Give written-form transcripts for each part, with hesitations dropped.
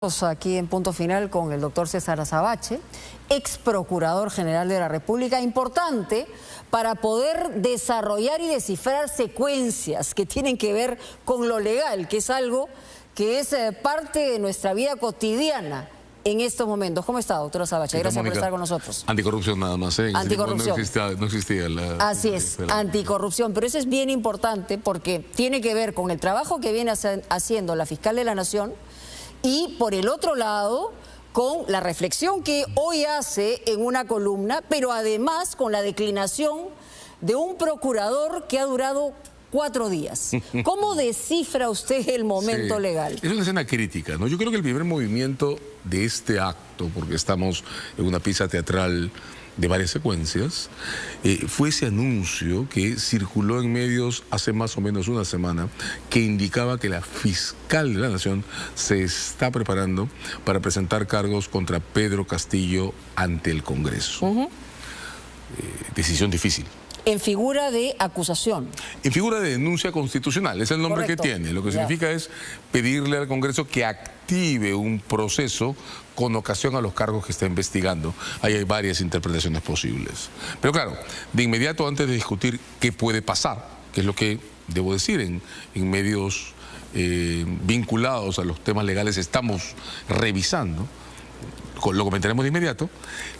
Aquí en Punto Final con el doctor César Azabache, ex procurador general de la República, importante para poder desarrollar y descifrar secuencias que tienen que ver con lo legal, que es algo que es parte de nuestra vida cotidiana en estos momentos. ¿Cómo está, doctor Azabache? Gracias por estar con nosotros. Anticorrupción nada más, ¿eh? Anticorrupción. No existía la... Así es, anticorrupción, pero eso es bien importante porque tiene que ver con el trabajo que viene haciendo la fiscal de la Nación. Y por el otro lado, con la reflexión que hoy hace en una columna, pero además con la declinación de un procurador que ha durado 4 días. ¿Cómo descifra usted el momento legal? Es una escena crítica, ¿no? Yo creo que el primer movimiento de este acto, porque estamos en una pieza teatral de varias secuencias, fue ese anuncio que circuló en medios hace más o menos una semana que indicaba que la fiscal de la Nación se está preparando para presentar cargos contra Pedro Castillo ante el Congreso. Decisión difícil. En figura de acusación. En figura de denuncia constitucional, es el nombre que tiene. Lo que significa es pedirle al Congreso que active un proceso con ocasión a los cargos que está investigando. Ahí hay varias interpretaciones posibles. Pero claro, de inmediato, antes de discutir qué puede pasar, que es lo que debo decir en medios vinculados a los temas legales, estamos revisando, lo comentaremos de inmediato.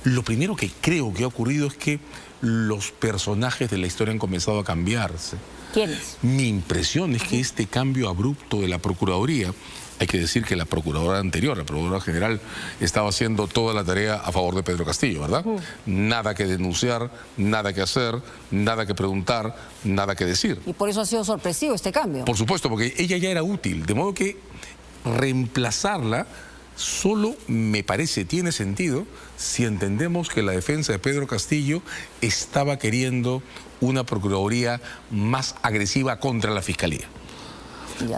Lo primero que creo que ha ocurrido es que los personajes de la historia han comenzado a cambiarse. ¿Quiénes? Mi impresión es que este cambio abrupto de la Procuraduría, hay que decir que la Procuradora anterior, la Procuradora General, estaba haciendo toda la tarea a favor de Pedro Castillo, ¿verdad? Nada que denunciar, nada que hacer, nada que preguntar, nada que decir. Y por eso ha sido sorpresivo este cambio. Por supuesto, porque ella ya era útil, de modo que reemplazarla solo me parece tiene sentido si entendemos que la defensa de Pedro Castillo estaba queriendo una Procuraduría más agresiva contra la Fiscalía.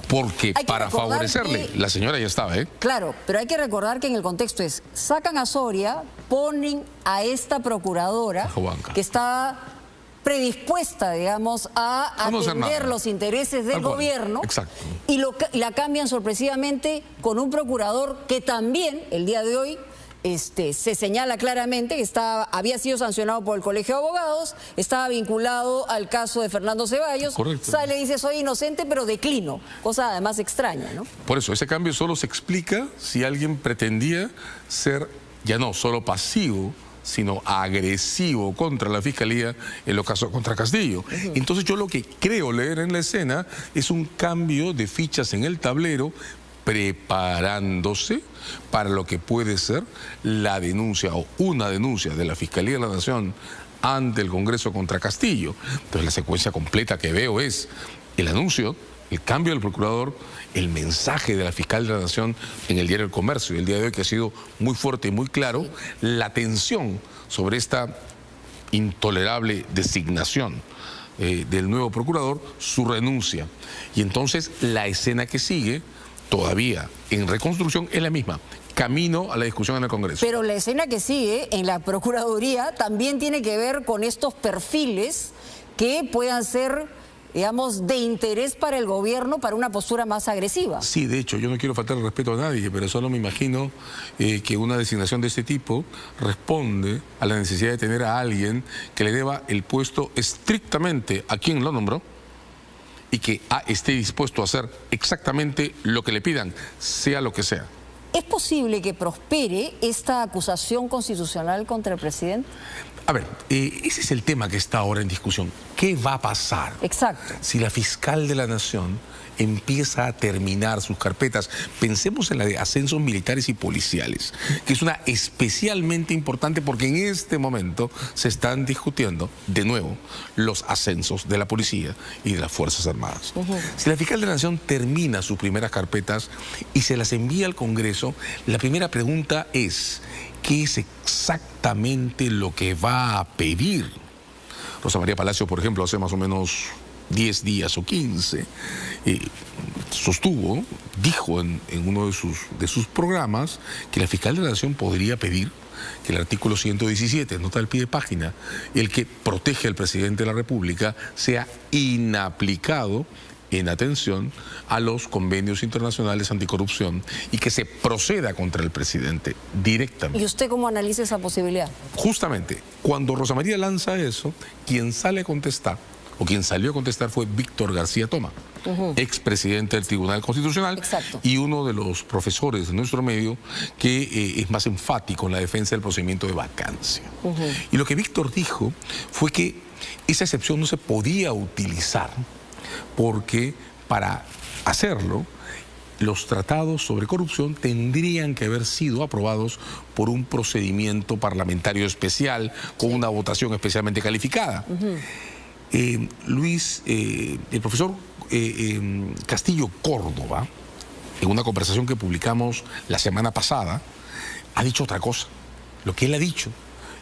Porque para favorecerle, la señora ya estaba, ¿eh? Claro, pero hay que recordar que en el contexto es, sacan a Soria, ponen a esta procuradora que está predispuesta, digamos, a atender los intereses del gobierno. Exacto. Y la cambian sorpresivamente con un procurador que también, el día de hoy, se señala claramente que había sido sancionado por el Colegio de Abogados, estaba vinculado al caso de Fernando Ceballos. Correcto. Sale y dice, soy inocente, pero declino. Cosa además extraña, ¿no? Por eso, ese cambio solo se explica si alguien pretendía ser ya no solo pasivo, sino agresivo contra la Fiscalía en los casos contra Castillo. Entonces yo lo que creo leer en la escena es un cambio de fichas en el tablero, preparándose para lo que puede ser la denuncia o una denuncia de la Fiscalía de la Nación ante el Congreso contra Castillo. Entonces la secuencia completa que veo es el anuncio, el cambio del procurador, el mensaje de la fiscal de la Nación en el diario El Comercio, el día de hoy, que ha sido muy fuerte y muy claro, la tensión sobre esta intolerable designación del nuevo procurador, su renuncia. Y entonces la escena que sigue, todavía en reconstrucción, es la misma. Camino a la discusión en el Congreso. Pero la escena que sigue en la Procuraduría también tiene que ver con estos perfiles que puedan ser, digamos, de interés para el gobierno, para una postura más agresiva. Sí, de hecho, yo no quiero faltar el respeto a nadie, pero solo me imagino que una designación de este tipo responde a la necesidad de tener a alguien que le deba el puesto estrictamente a quien lo nombró y que esté dispuesto a hacer exactamente lo que le pidan, sea lo que sea. ¿Es posible que prospere esta acusación constitucional contra el presidente? A ver, ese es el tema que está ahora en discusión. ¿Qué va a pasar? Exacto. Si la fiscal de la Nación empieza a terminar sus carpetas, pensemos en la de ascensos militares y policiales, que es una especialmente importante porque en este momento se están discutiendo de nuevo los ascensos de la policía y de las Fuerzas Armadas. Si la fiscal de la Nación termina sus primeras carpetas y se las envía al Congreso, la primera pregunta es: ¿qué es exactamente lo que va a pedir? Rosa María Palacio, por ejemplo, hace más o menos 10 días o 15, dijo en uno de sus programas que la fiscal de la Nación podría pedir que el artículo 117, nota al pie de página, el que protege al presidente de la República, sea inaplicado en atención a los convenios internacionales anticorrupción y que se proceda contra el presidente directamente. ¿Y usted cómo analiza esa posibilidad? Justamente, cuando Rosa María lanza eso, quien sale a contestar, o quien salió a contestar fue Víctor García Toma, expresidente del Tribunal Constitucional. Exacto. Y uno de los profesores de nuestro medio que es más enfático en la defensa del procedimiento de vacancia. Y lo que Víctor dijo fue que esa excepción no se podía utilizar porque para hacerlo los tratados sobre corrupción tendrían que haber sido aprobados por un procedimiento parlamentario especial con una votación especialmente calificada. Luis, el profesor Castillo Córdoba, en una conversación que publicamos la semana pasada, ha dicho otra cosa. Lo que él ha dicho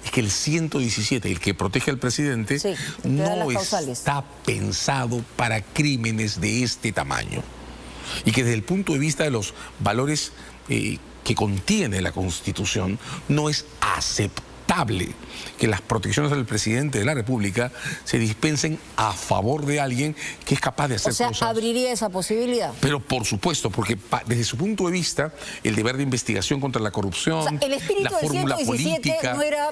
es que el 117, el que protege al presidente, sí, no está pensado para crímenes de este tamaño. Y que desde el punto de vista de los valores que contiene la Constitución, no es aceptable que las protecciones del presidente de la República se dispensen a favor de alguien que es capaz de hacer cosas. O sea, ¿abriría esa posibilidad? Pero por supuesto, porque desde su punto de vista, el deber de investigación contra la corrupción, o sea, el espíritu la del fórmula 117 política, no era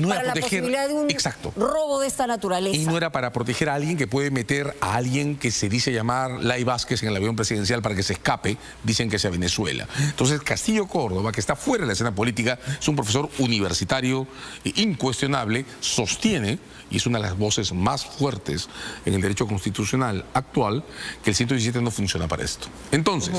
para la posibilidad de un robo de esta naturaleza. Y no era para proteger a alguien que puede meter a alguien que se dice llamar Lai Vázquez en el avión presidencial para que se escape, dicen que sea Venezuela. Entonces, Castillo Córdoba, que está fuera de la escena política, es un profesor universitario incuestionable, sostiene, y es una de las voces más fuertes en el derecho constitucional actual, que el 117 no funciona para esto. Entonces,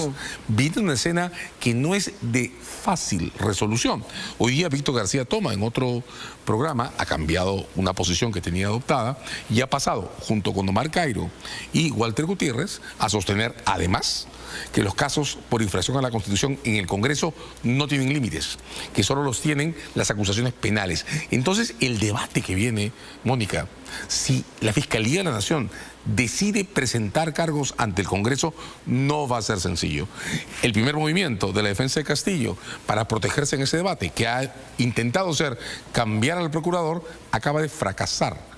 viene una escena que no es de fácil resolución. Hoy día Víctor García Toma, en otro programa, ha cambiado una posición que tenía adoptada y ha pasado, junto con Omar Cairo y Walter Gutiérrez, a sostener además que los casos por infracción a la Constitución en el Congreso no tienen límites, que solo los tienen las acusaciones penales. Entonces, el debate que viene, Mónica, si la Fiscalía de la Nación decide presentar cargos ante el Congreso, no va a ser sencillo. El primer movimiento de la defensa de Castillo para protegerse en ese debate, que ha intentado ser cambiar al procurador, acaba de fracasar.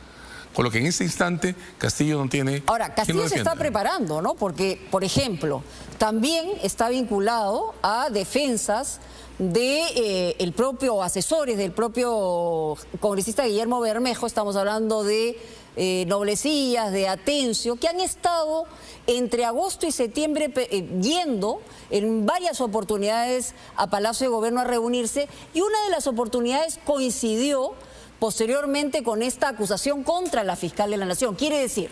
Con lo que en este instante Castillo no tiene... Ahora, Castillo se está preparando, ¿no? Porque, por ejemplo, también está vinculado a defensas de el propio asesores del propio congresista Guillermo Bermejo. Estamos hablando de Noblecillas, de Atencio, que han estado entre agosto y septiembre yendo en varias oportunidades a Palacio de Gobierno a reunirse, y una de las oportunidades coincidió posteriormente con esta acusación contra la fiscal de la Nación. Quiere decir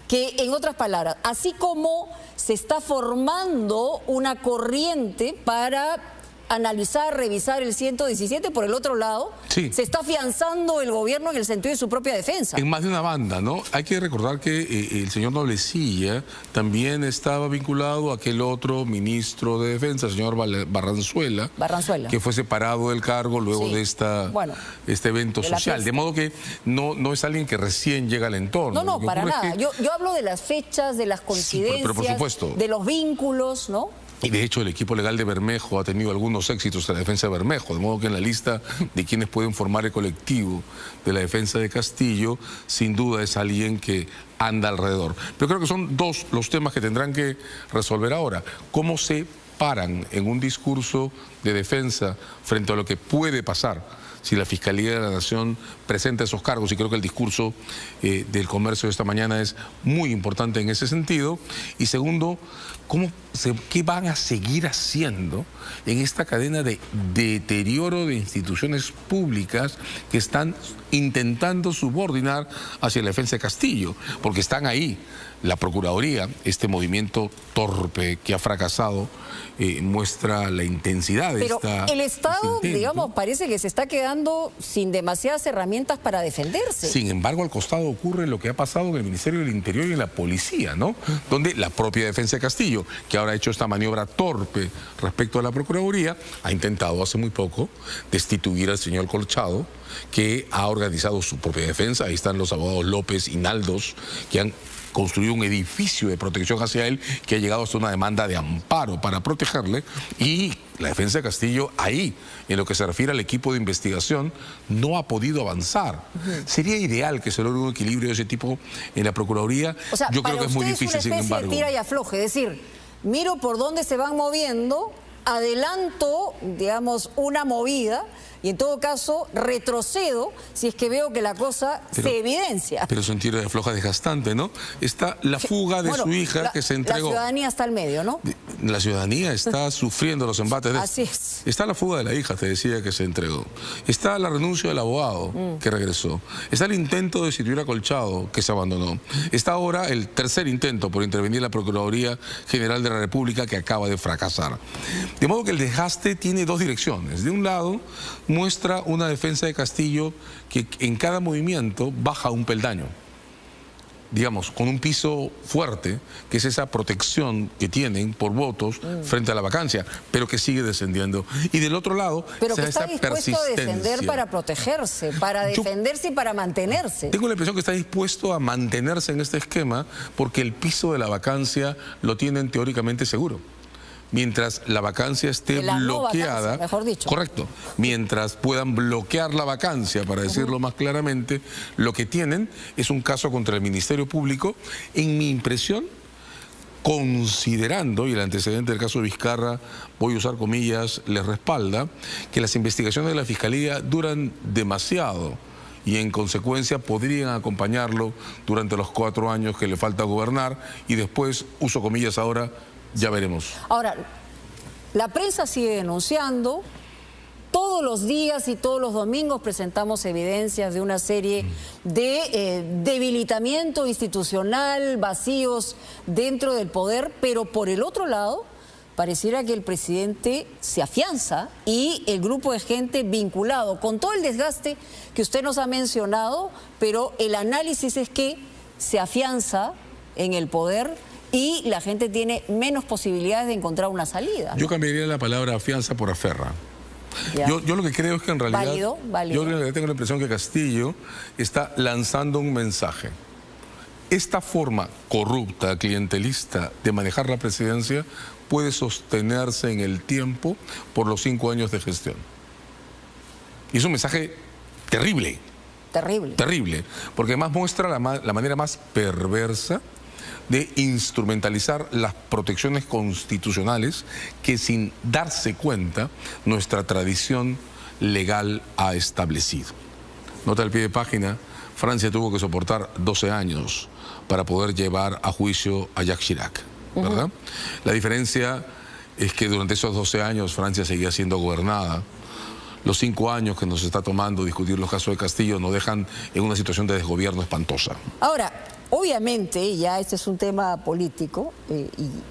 que, en otras palabras, así como se está formando una corriente para analizar, revisar el 117, por el otro lado, sí, se está afianzando el gobierno en el sentido de su propia defensa. En más de una banda, ¿no? Hay que recordar que el señor Noblecilla también estaba vinculado a aquel otro ministro de Defensa, el señor Barranzuela, que fue separado del cargo luego de este evento social. De modo que no es alguien que recién llega al entorno. No, para nada. Yo hablo de las fechas, de las coincidencias, pero por supuesto, de los vínculos, ¿no? Y de hecho el equipo legal de Bermejo ha tenido algunos éxitos en la defensa de Bermejo, de modo que en la lista de quienes pueden formar el colectivo de la defensa de Castillo, sin duda es alguien que anda alrededor. Pero creo que son dos los temas que tendrán que resolver ahora. ¿Cómo se paran en un discurso de defensa frente a lo que puede pasar si la Fiscalía de la Nación presenta esos cargos? Y creo que el discurso del Comercio de esta mañana es muy importante en ese sentido. Y segundo, ¿qué van a seguir haciendo en esta cadena de deterioro de instituciones públicas que están intentando subordinar hacia la defensa de Castillo? Porque están ahí la Procuraduría, este movimiento torpe que ha fracasado, muestra la intensidad de Pero el Estado, digamos, parece que se está quedando sin demasiadas herramientas para defenderse. Sin embargo, al costado ocurre lo que ha pasado en el Ministerio del Interior y en la Policía, ¿no? Donde la propia defensa de Castillo, que ahora ha hecho esta maniobra torpe respecto a la Procuraduría, ha intentado hace muy poco destituir al señor Colchado, que ha organizado su propia defensa. Ahí están los abogados López y Naldos, que han construyó un edificio de protección hacia él que ha llegado hasta una demanda de amparo para protegerle, y la defensa de Castillo ahí, en lo que se refiere al equipo de investigación, no ha podido avanzar. Sería ideal que se logre un equilibrio de ese tipo en la Procuraduría. O sea, yo creo que es muy difícil, sin embargo. De tira y afloje, es decir, miro por dónde se van moviendo, adelanto, digamos, una movida, y en todo caso retrocedo si es que veo que la cosa se evidencia. Pero es un tiro de floja desgastante, ¿no? Está la fuga de su hija que se entregó. La ciudadanía está al medio, ¿no? La ciudadanía está sufriendo los embates de Así es. Está la fuga de la hija, te decía, que se entregó. Está la renuncia del abogado, que regresó. Está el intento de destituir a Colchado, que se abandonó. Está ahora el tercer intento por intervenir la Procuraduría General de la República, que acaba de fracasar. De modo que el desgaste tiene dos direcciones. De un lado, muestra una defensa de Castillo que en cada movimiento baja un peldaño, digamos, con un piso fuerte, que es esa protección que tienen por votos frente a la vacancia, pero que sigue descendiendo. Y del otro lado, pero que está dispuesto a descender para protegerse, para defenderse y para mantenerse. Tengo la impresión que está dispuesto a mantenerse en este esquema porque el piso de la vacancia lo tienen teóricamente seguro. Mientras la vacancia esté bloqueada, vacancia, mejor dicho. Correcto, mientras puedan bloquear la vacancia, para decirlo más claramente, lo que tienen es un caso contra el Ministerio Público, en mi impresión, considerando, y el antecedente del caso de Vizcarra, voy a usar comillas, les respalda, que las investigaciones de la Fiscalía duran demasiado y en consecuencia podrían acompañarlo durante los 4 años que le falta gobernar, y después, uso comillas ahora, ya veremos. Ahora, la prensa sigue denunciando. Todos los días y todos los domingos presentamos evidencias de una serie de debilitamiento institucional, vacíos dentro del poder, pero por el otro lado, pareciera que el presidente se afianza y el grupo de gente vinculado, con todo el desgaste que usted nos ha mencionado, pero el análisis es que se afianza en el poder y la gente tiene menos posibilidades de encontrar una salida, ¿no? Yo cambiaría la palabra afianza por aferra. Yo lo que creo es que en realidad... Válido. Yo tengo la impresión que Castillo está lanzando un mensaje. Esta forma corrupta, clientelista de manejar la presidencia puede sostenerse en el tiempo por los 5 años de gestión. Y es un mensaje terrible. Terrible. Terrible, porque además muestra la manera más perversa de instrumentalizar las protecciones constitucionales que, sin darse cuenta, nuestra tradición legal ha establecido. Nota al pie de página: Francia tuvo que soportar 12 años para poder llevar a juicio a Jacques Chirac, ¿verdad? La diferencia es que durante esos 12 años Francia seguía siendo gobernada. Los 5 años que nos está tomando discutir los casos de Castillo nos dejan en una situación de desgobierno espantosa. Ahora, obviamente, ya este es un tema político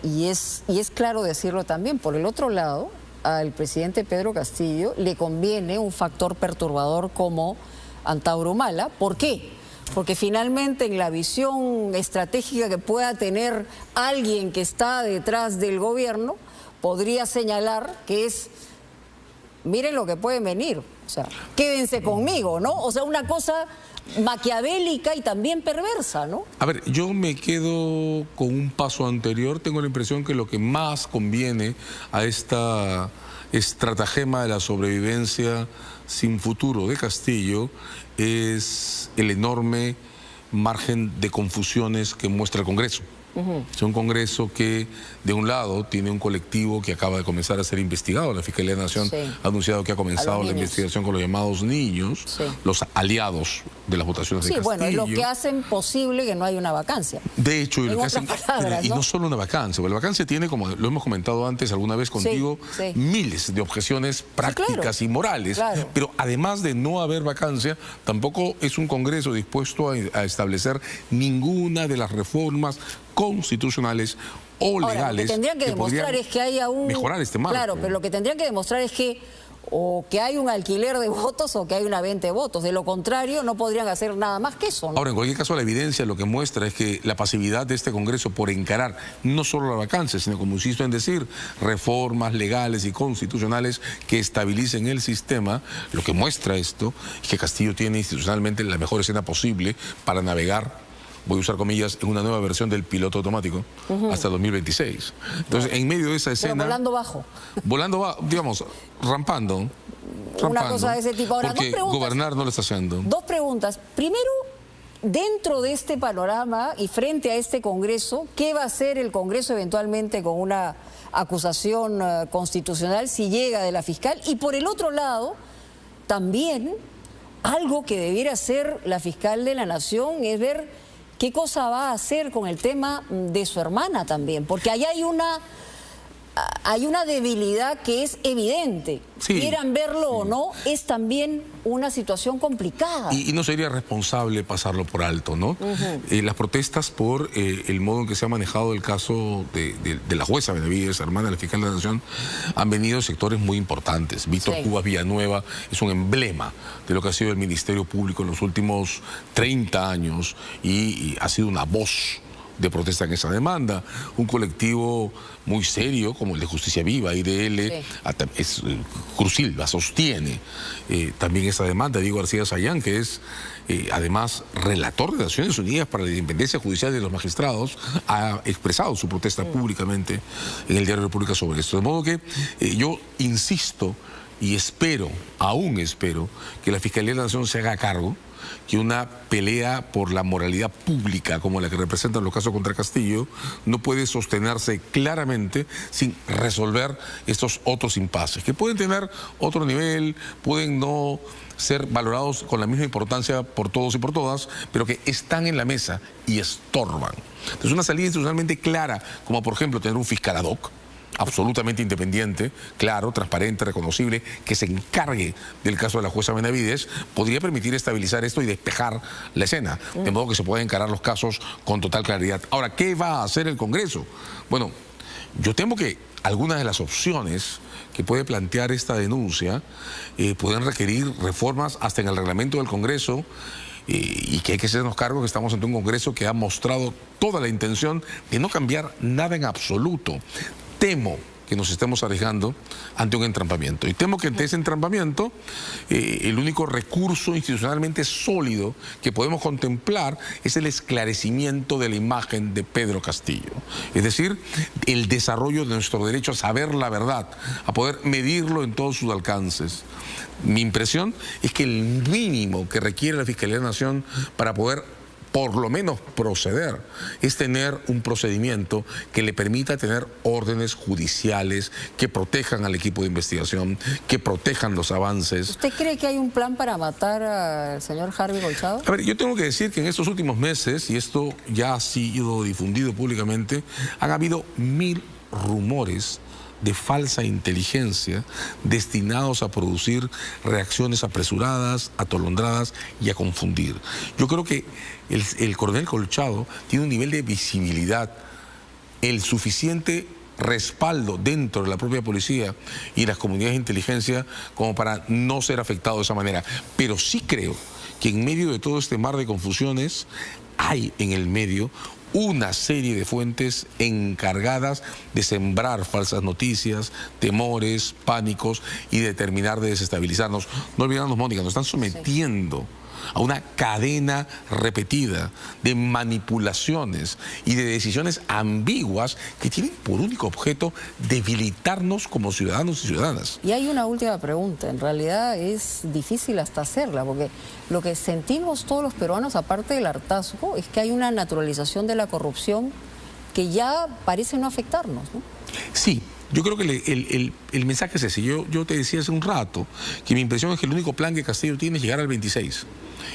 y es claro decirlo también. Por el otro lado, al presidente Pedro Castillo le conviene un factor perturbador como Antauro Humala. ¿Por qué? Porque finalmente en la visión estratégica que pueda tener alguien que está detrás del gobierno, podría señalar que es: miren lo que puede venir, o sea, quédense conmigo, ¿no? O sea, una cosa maquiavélica y también perversa, ¿no? A ver, yo me quedo con un paso anterior. Tengo la impresión que lo que más conviene a esta estratagema de la sobrevivencia sin futuro de Castillo es el enorme margen de confusiones que muestra el Congreso. Es un Congreso que, de un lado, tiene un colectivo que acaba de comenzar a ser investigado. La Fiscalía de la Nación ha anunciado que ha comenzado la investigación con los llamados niños, los aliados de las votaciones de Castillo. Bueno, es lo que hacen posible que no haya una vacancia. De hecho, y, ¿no? No solo una vacancia, porque la vacancia tiene, como lo hemos comentado antes alguna vez contigo, miles de objeciones prácticas y morales. Pero además de no haber vacancia, tampoco es un Congreso dispuesto a establecer ninguna de las reformas constitucionales o legales. Ahora, lo que tendrían que demostrar es que haya un... mejorar este marco. Claro, pero lo que tendrían que demostrar es que o que hay un alquiler de votos o que hay una venta de votos. De lo contrario, no podrían hacer nada más que eso, ¿no? Ahora, en cualquier caso, la evidencia lo que muestra es que la pasividad de este Congreso por encarar no solo la vacancia, sino, como insisto en decir, reformas legales y constitucionales que estabilicen el sistema, lo que muestra esto es que Castillo tiene institucionalmente la mejor escena posible para navegar voy a usar comillas, en una nueva versión del piloto automático hasta 2026. Entonces, en medio de esa escena... Pero volando bajo. Volando bajo, digamos, rampando. Una cosa de ese tipo. Ahora, porque gobernar no lo está haciendo. Dos preguntas. Primero, dentro de este panorama y frente a este Congreso, ¿qué va a hacer el Congreso eventualmente con una acusación constitucional si llega de la fiscal? Y por el otro lado, también algo que debiera hacer la fiscal de la Nación es ver qué cosa va a hacer con el tema de su hermana también, porque ahí hay una debilidad que es evidente. Sí, quieran verlo o no, es también una situación complicada. Y no sería responsable pasarlo por alto, ¿no? Las protestas por el modo en que se ha manejado el caso de la jueza Benavides, hermana de la fiscal de la Nación, han venido sectores muy importantes. Víctor Cubas Villanueva es un emblema de lo que ha sido el Ministerio Público en los últimos 30 años y ha sido una voz de protesta en esa demanda. Un colectivo muy serio como el de Justicia Viva, IDL, Cruzilva, sostiene también esa demanda. Diego García Sayán, que es además relator de Naciones Unidas para la Independencia Judicial de los Magistrados, ha expresado su protesta públicamente en el Diario República sobre esto. De modo que yo insisto y espero, aún espero, que la Fiscalía de la Nación se haga cargo que una pelea por la moralidad pública como la que representan los casos contra Castillo no puede sostenerse claramente sin resolver estos otros impases, que pueden tener otro nivel, pueden no ser valorados con la misma importancia por todos y por todas, pero que están en la mesa y estorban. Entonces, una salida institucionalmente clara, como por ejemplo tener un fiscal ad hoc, absolutamente independiente, claro, transparente, reconocible, que se encargue del caso de la jueza Benavides, podría permitir estabilizar esto y despejar la escena, de modo que se puedan encarar los casos con total claridad. Ahora, ¿qué va a hacer el Congreso? Bueno, yo temo que algunas de las opciones que puede plantear esta denuncia pueden requerir reformas hasta en el reglamento del Congreso, y que hay que hacernos cargo que estamos ante un Congreso que ha mostrado toda la intención de no cambiar nada en absoluto. Temo que nos estemos arriesgando ante un entrampamiento. Y temo que ante ese entrampamiento, el único recurso institucionalmente sólido que podemos contemplar es el esclarecimiento de la imagen de Pedro Castillo. Es decir, el desarrollo de nuestro derecho a saber la verdad, a poder medirlo en todos sus alcances. Mi impresión es que el mínimo que requiere la Fiscalía de la Nación para poder por lo menos proceder, es tener un procedimiento que le permita tener órdenes judiciales que protejan al equipo de investigación, que protejan los avances. ¿Usted cree que hay un plan para matar al señor Harvey Colchado? A ver, yo tengo que decir que en estos últimos meses, y esto ya ha sido difundido públicamente, han habido 1000 rumores de falsa inteligencia destinados a producir reacciones apresuradas, atolondradas y a confundir. Yo creo que el coronel Colchado tiene un nivel de visibilidad, el suficiente respaldo dentro de la propia policía y las comunidades de inteligencia como para no ser afectado de esa manera. Pero sí creo que en medio de todo este mar de confusiones hay en el medio una serie de fuentes encargadas de sembrar falsas noticias, temores, pánicos y de terminar de desestabilizarnos. No olvidarnos, Mónica, nos están sometiendo a una cadena repetida de manipulaciones y de decisiones ambiguas que tienen por único objeto debilitarnos como ciudadanos y ciudadanas. Y hay una última pregunta, en realidad es difícil hasta hacerla, porque lo que sentimos todos los peruanos, aparte del hartazgo, es que hay una naturalización de la corrupción que ya parece no afectarnos, ¿no? Sí. Yo creo que el mensaje es ese. Yo te decía hace un rato que mi impresión es que el único plan que Castillo tiene es llegar al 26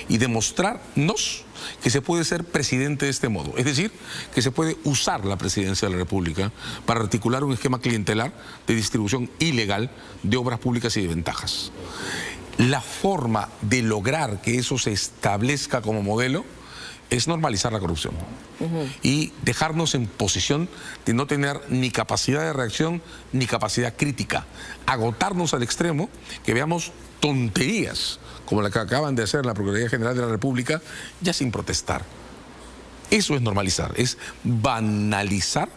y demostrarnos que se puede ser presidente de este modo. Es decir, que se puede usar la presidencia de la República para articular un esquema clientelar de distribución ilegal de obras públicas y de ventajas. La forma de lograr que eso se establezca como modelo es normalizar la corrupción y dejarnos en posición de no tener ni capacidad de reacción ni capacidad crítica. Agotarnos al extremo que veamos tonterías como la que acaban de hacer en la Procuraduría General de la República ya sin protestar. Eso es normalizar, es banalizar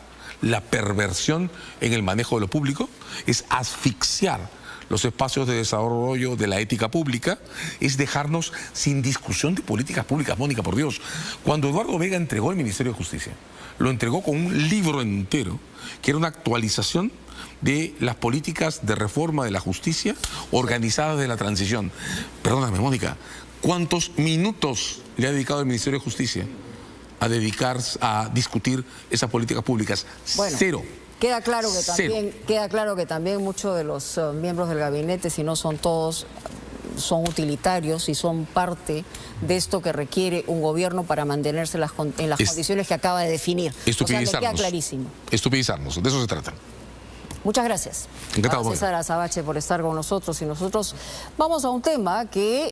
la perversión en el manejo de lo público, es asfixiar los espacios de desarrollo de la ética pública, es dejarnos sin discusión de políticas públicas, Mónica, por Dios. Cuando Eduardo Vega entregó el Ministerio de Justicia, lo entregó con un libro entero, que era una actualización de las políticas de reforma de la justicia organizadas de la transición. Perdóname, Mónica, ¿cuántos minutos le ha dedicado el Ministerio de Justicia a discutir esas políticas públicas? Bueno, cero. Queda claro que también muchos de los miembros del gabinete, si no son todos, son utilitarios y son parte de esto que requiere un gobierno para mantenerse en las condiciones que acaba de definir. Estupidizarnos. O sea, me queda clarísimo. Estupidizarnos, de eso se trata. Muchas gracias. Encantado, a César Azabache por estar con nosotros, y nosotros vamos a un tema que